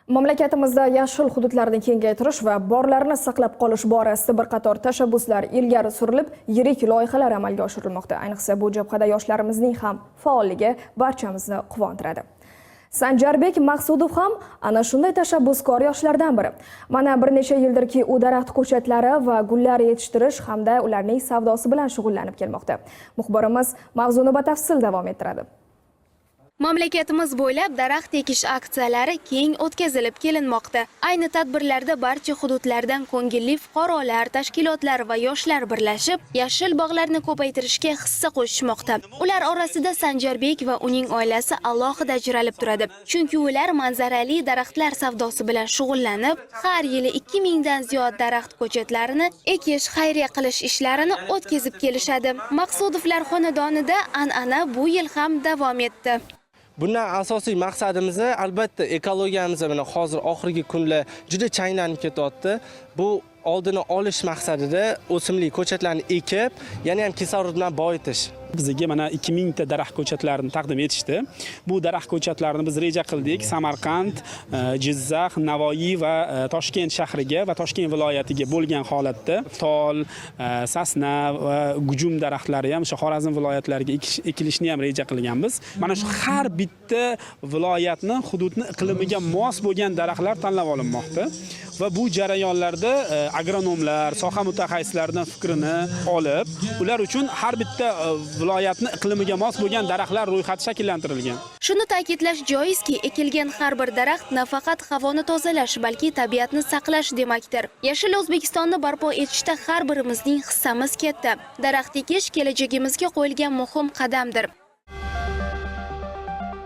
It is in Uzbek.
Mamlakatimizda yashil hududlarni kengaytirish va borlarni saqlab qolish borasida bir qator tashabbuslar ilgari surilib, yirik loyihalar amalga oshirilmoqda. Ayniqsa bu jabhada yoshlarimizning ham faolligi barchamizni quvontiradi. Sanjarbek Maqsudov ham ana shunday tashabbuskor yoshlardan biri. Mana bir necha yildirki u daraxt ko'chatlari va gullar yetishtirish hamda ularning savdosi bilan shug'ullanib kelmoqda. Muxbirimiz mavzuni batafsil davom ettiradi. Mamlakatimiz bo'ylab daraxt ekish aksiyalari keng o'tkazilib kelinmoqda. Ayni tadbirlarda barcha hududlardan ko'ngilli fuqarolar, tashkilotlar va yoshlar birlashib, yashil bog'larni ko'paytirishga hissa qo'shishmoqda. Ular orasida Sanjarbek va uning oilasi alohida ajralib turadi. Chunki ular manzarali daraxtlar savdosi bilan shug'ullanib, har yili 2000 dan ziyod daraxt ko'chatlarini ekish, xayriya qilish ishlarini o'tkazib kelishadi. Maqsudovlar xonadonida an'ana bu yil ham davom etdi. Bundan asosiy maqsadimiz albatta ekologiyamizni mana hozir oxirgi kunlar juda changlanib ketyapti. Bu oldini olish maqsadida o'simlik ko'chatlarni ekib, yana ham kislorod bilan boyitish. Bizga mana 2000 ta daraxt ko'chatlarini taqdim etishdi. Bu daraxt ko'chatlarini biz reja qildik. Samarqand, Jizzax, Navoiy va Toshkent shahriga va Toshkent viloyatiga bo'lgan holatda tol, sasna va gujum daraxtlari ham o'sha Xorazm viloyatlariga ekilishni ham reja qilganmiz. Mana shu har bitta viloyatni, hududni iqlimiga mos bo'lgan daraxtlar tanlab olinmoqda. Va bu jarayonlarda agronomlar, soha mutaxassislaridan fikrini olib, ular uchun har bitta viloyatni iqlimiga mos bo'lgan daraxtlar ro'yxati shakllantirilgan. Shuni ta'kidlash joizki, ekilgan har bir daraxt nafaqat havoni tozalash, balki tabiatni saqlash demakdir. Yashil O'zbekistonni barpo etishda har birimizning hissamiz katta. Daraxt ekish kelajagimizga qo'yilgan muhim qadamdir.